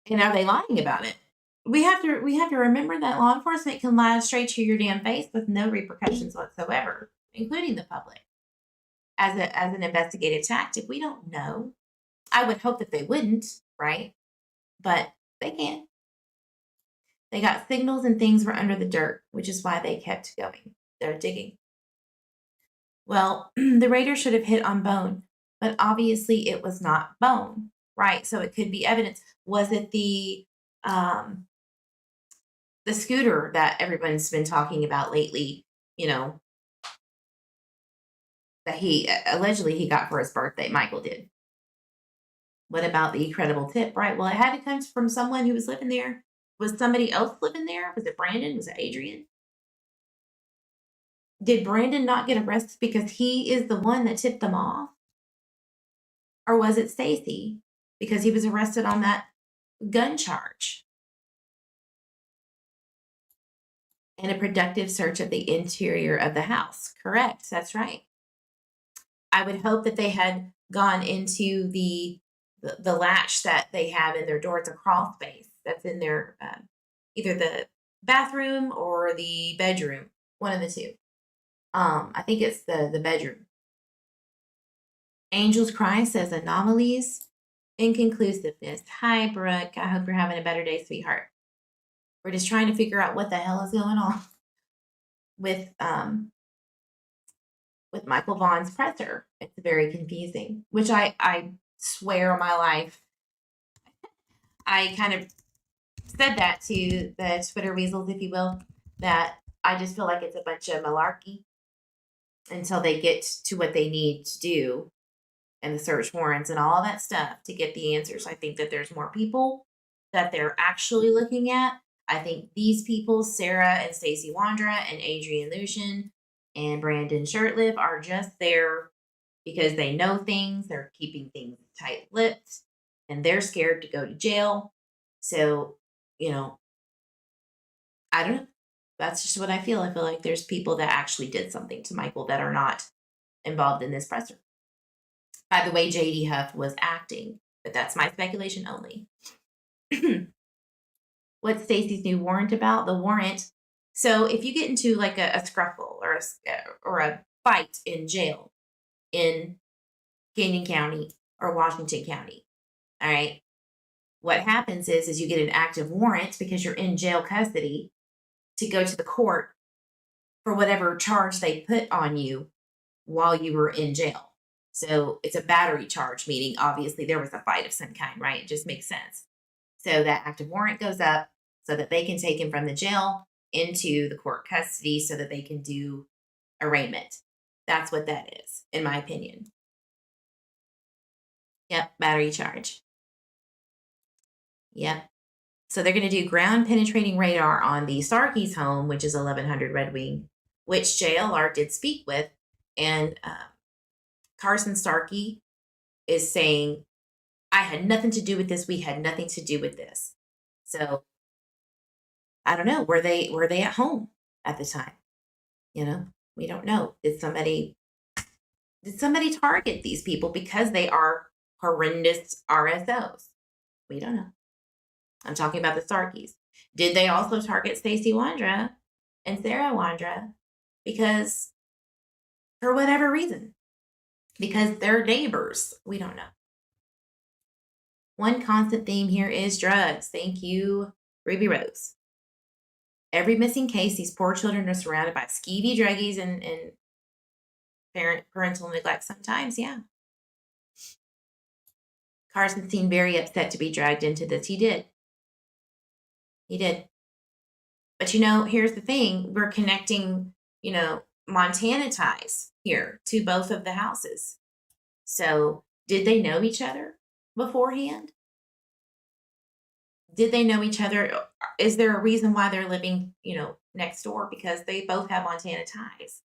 And are they lying about it? We have to remember that law enforcement can lie straight to your damn face with no repercussions whatsoever, including the public. As an investigative tactic, we don't know. I would hope that they wouldn't, right? But they can. They got signals and things were under the dirt, which is why they kept going. They're digging. Well, the radar should have hit on bone, but obviously it was not bone, right? So it could be evidence. Was it the scooter that everyone's been talking about lately, that he allegedly got for his birthday, Michael did? What about the credible tip, right? Well, it had to come from someone who was living there. Was somebody else living there? Was it Brandon? Was it Adrian? Did Brandon not get arrested because he is the one that tipped them off? Or was it Stacey because he was arrested on that gun charge? And a productive search of the interior of the house. Correct. That's right. I would hope that they had gone into the latch that they have in their door. It's a crawl space that's in their either the bathroom or the bedroom, one of the two. I think it's the bedroom. Angel's Cry says anomalies, inconclusiveness. Hi, Brooke. I hope you're having a better day, sweetheart. We're just trying to figure out what the hell is going on with with Michael Vaughan's presser. It's very confusing, which I swear on my life, I kind of said that to the Twitter weasels, if you will, that I just feel like it's a bunch of malarkey until they get to what they need to do and the search warrants and all that stuff to get the answers. I think that there's more people that they're actually looking at. I think these people, Sarah and Stacey Wondra and Adrian Lucienne and Brandon Shurtliff, are just there because they know things. They're keeping things tight-lipped and they're scared to go to jail. So, you know, I don't know. That's just what I feel. I feel like there's people that actually did something to Michael that are not involved in this presser. By the way, J.D. Huff was acting, but that's my speculation only. What's Stacey's new warrant about? The warrant. So if you get into like a scruffle or a fight in jail in Canyon County or Washington County, all right, what happens is you get an active warrant because you're in jail custody to go to the court for whatever charge they put on you while you were in jail. So it's a battery charge, meaning obviously there was a fight of some kind, right? It just makes sense. So that active warrant goes up so that they can take him from the jail into the court custody so that they can do arraignment. That's what that is, in my opinion. Yep, battery charge. Yep. So they're going to do ground penetrating radar on the Starkey's home, which is 1100 Red Wing, which JLR did speak with. And Carson Starkey is saying, I had nothing to do with this. We had nothing to do with this. So I don't know. Were they at home at the time? You know, we don't know. Did somebody target these people because they are horrendous RSOs? We don't know. I'm talking about the Starkeys. Did they also target Stacey Wondra and Sarah Wondra because for whatever reason? Because they're neighbors. We don't know. One constant theme here is drugs. Thank you, Ruby Rose. Every missing case, these poor children are surrounded by skeevy druggies and parental neglect sometimes, yeah. Carson seemed very upset to be dragged into this. He did. But, you know, here's the thing. We're connecting, you know, Montana ties here to both of the houses. So did they know each other beforehand? Did they know each other? Is there a reason why they're living, you know, next door? Because they both have Montana ties.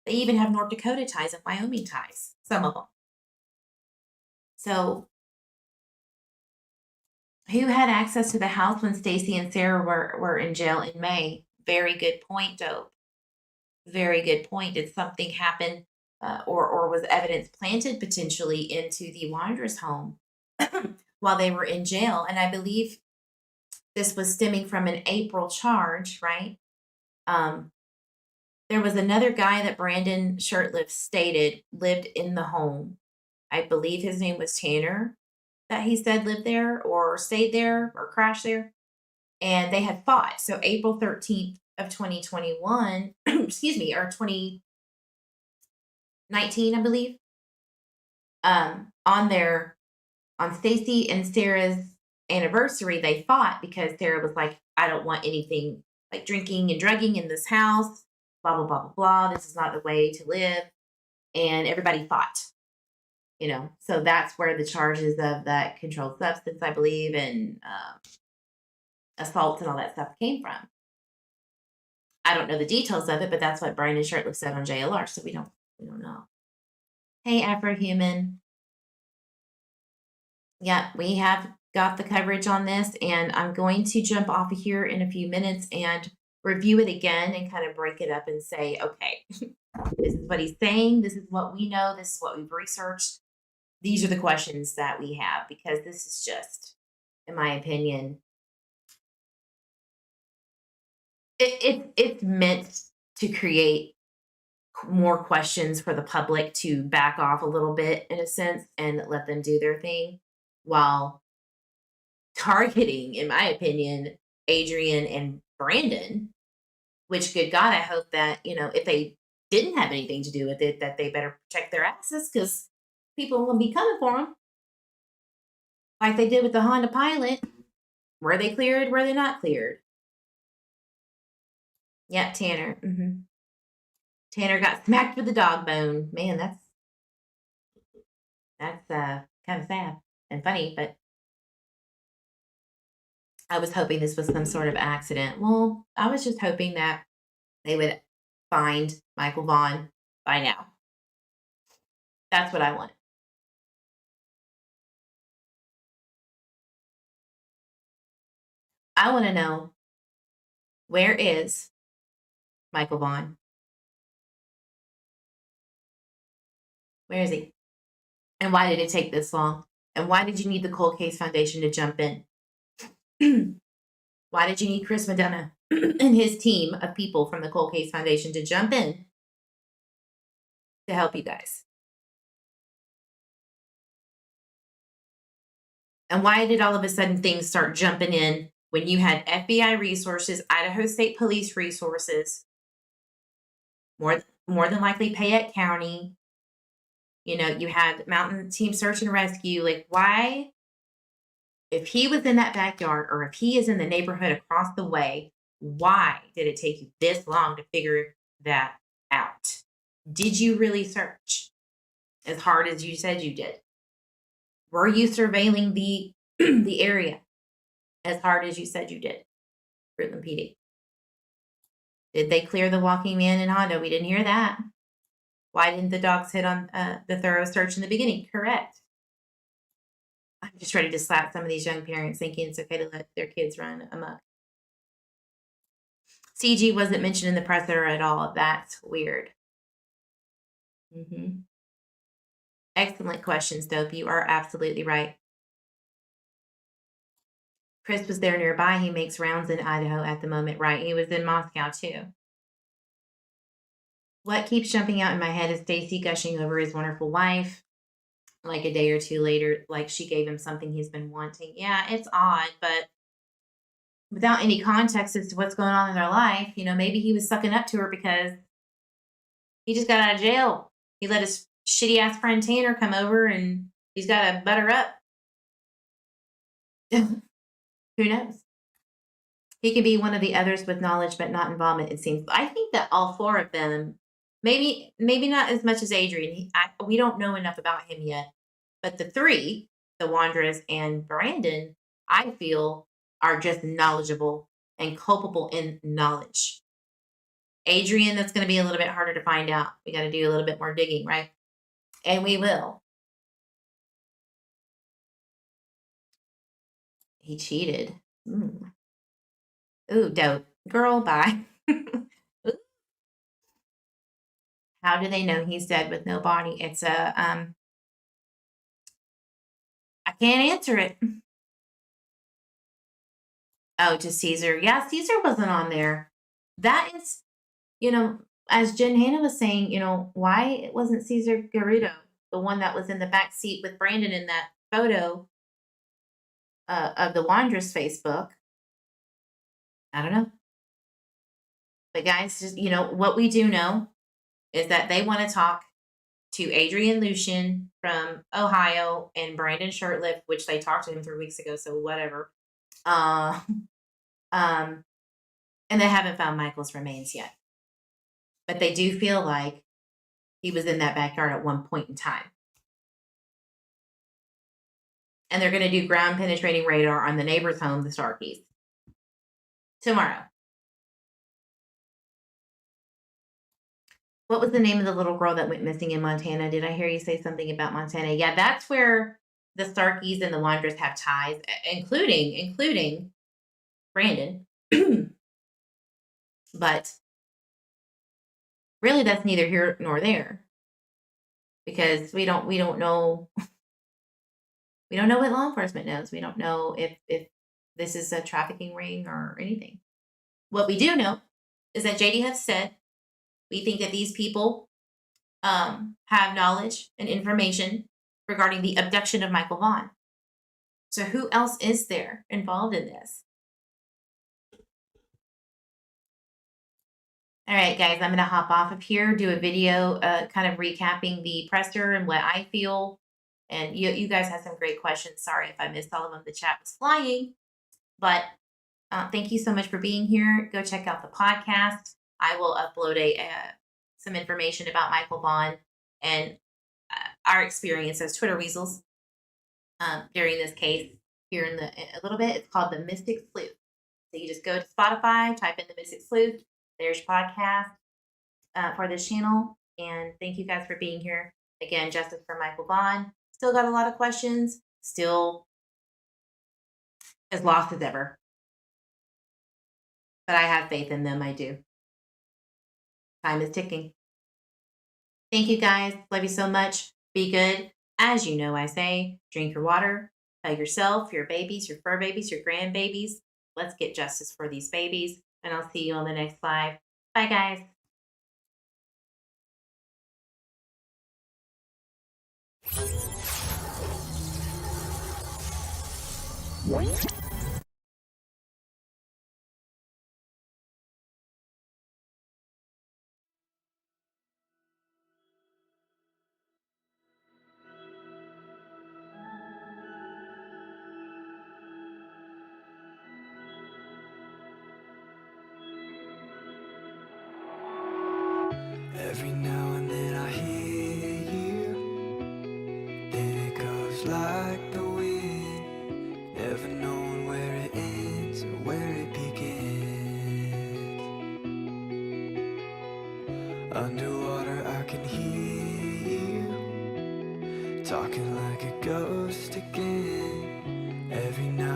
They even have North Dakota ties and Wyoming ties, some of them. So who had access to the house when Stacey and Sarah were in jail in May? Very good point, Dope. Very good point. Did something happen or was evidence planted potentially into the Wondras home while they were in jail? And I believe this was stemming from an April charge, right? There was another guy that Brandon Shurtliff stated lived in the home. I believe his name was Tanner, that he said lived there or stayed there or crashed there. And they had fought. So April 13th of 2021, excuse me, or 2019, I believe, on Stacey and Sarah's anniversary, they fought because Sarah was like, I don't want anything like drinking and drugging in this house, blah, blah, blah, blah, blah. This is not the way to live. And everybody fought, you know. So that's where the charges of that controlled substance, I believe, and assaults and all that stuff came from. I don't know the details of it, but that's what Brandon Shurtliff said on JLR, so we don't know. Hey, Afrohuman. Yeah, we have got the coverage on this, and I'm going to jump off of here in a few minutes and review it again and kind of break it up and say, okay, this is what he's saying. This is what we know. This is what we've researched. These are the questions that we have, because this is just, in my opinion, it's meant to create more questions for the public to back off a little bit, in a sense, and let them do their thing, while targeting, in my opinion, Adrian and Brandon, which, good God, I hope that, you know, if they didn't have anything to do with it, that they better protect their asses because people will be coming for them. Like they did with the Honda Pilot. Were they cleared? Were they not cleared? Yep, Tanner. Tanner got smacked with a dog bone. Man, that's kind of sad and funny, but I was hoping this was some sort of accident. Well, I was just hoping that they would find Michael Vaughan by now. That's what I want. I want to know, where is Michael Vaughan? Where is he? And why did it take this long? And why did you need the Cold Case Foundation to jump in? Why did you need Chris Medina and his team of people from the Cold Case Foundation to jump in to help you guys? And why did all of a sudden things start jumping in when you had FBI resources, Idaho State Police resources, more than likely Payette County? You know, you had Mountain Team Search and Rescue. Like, why? If he was in that backyard or if he is in the neighborhood across the way, why did it take you this long to figure that out? Did you really search as hard as you said you did? Were you surveilling the the area as hard as you said you did? Fruitland PD. Did they clear the walking man in Honda? We didn't hear that. Why didn't the dogs hit on the thorough search in the beginning? Correct. I'm just ready to slap some of these young parents thinking it's okay to let their kids run amok. CG wasn't mentioned in the presser at all. That's weird. Excellent questions, Dope. You are absolutely right. Chris was there nearby. He makes rounds in Idaho at the moment, right? He was in Moscow too. What keeps jumping out in my head is Stacey gushing over his wonderful wife. Like a day or two later, like she gave him something he's been wanting. Yeah, it's odd, but without any context as to what's going on in their life, you know, maybe he was sucking up to her because he just got out of jail. He let his shitty ass friend Tanner come over and he's got to butter up. Who knows? He could be one of the others with knowledge but not involvement, it seems. I think that all four of them, maybe not as much as Adrian. We don't know enough about him yet. But the three, the Wondras and Brandon, I feel are just knowledgeable and culpable in knowledge. Adrian, that's going to be a little bit harder to find out. We got to do a little bit more digging, right? And we will. He cheated. Ooh, dope. Girl, bye. How do they know he's dead with no body? It's a, I can't answer it. Oh, to Caesar. Yeah, Caesar wasn't on there. That is, you know, as Jen Hannah was saying, you know, why it wasn't Caesar Garrido, the one that was in the back seat with Brandon in that photo of the Wondras Facebook. I don't know. But guys, just, you know, what we do know is that they want to talk to Adrian Lucienne from Ohio and Brandon Shurtliff, which they talked to him 3 weeks ago, so whatever. And they haven't found Michael's remains yet. But they do feel like he was in that backyard at one point in time. And they're going to do ground penetrating radar on the neighbor's home, the Starkeys, tomorrow. What was the name of the little girl that went missing in Montana? Did I hear you say something about Montana? Yeah, that's where the Starkeys and the Wondras have ties, including Brandon. But really, that's neither here nor there, because we don't know. We don't know what law enforcement knows. We don't know if this is a trafficking ring or anything. What we do know is that JD has said, we think that these people have knowledge and information regarding the abduction of Michael Vaughan. So who else is there involved in this? All right, guys, I'm going to hop off of here, do a video kind of recapping the presser and what I feel. And you guys had some great questions. Sorry if I missed all of them. The chat was flying. But thank you so much for being here. Go check out the podcast. I will upload some information about Michael Vaughan and our experience as Twitter weasels during this case here in a little bit. It's called the Mystic Sleuth. So you just go to Spotify, type in the Mystic Sleuth. There's your podcast for this channel. And thank you guys for being here. Again, justice for Michael Vaughan. Still got a lot of questions. Still as lost as ever. But I have faith in them. I do. Time is ticking. Thank you guys. Love you so much. Be good. As you know, I say, drink your water. Hug yourself, your babies, your fur babies, your grandbabies. Let's get justice for these babies. And I'll see you on the next live. Bye, guys. Every now and then I hear you, then it goes like the wind, never knowing where it ends or where it begins. Underwater I can hear you, talking like a ghost again. Every now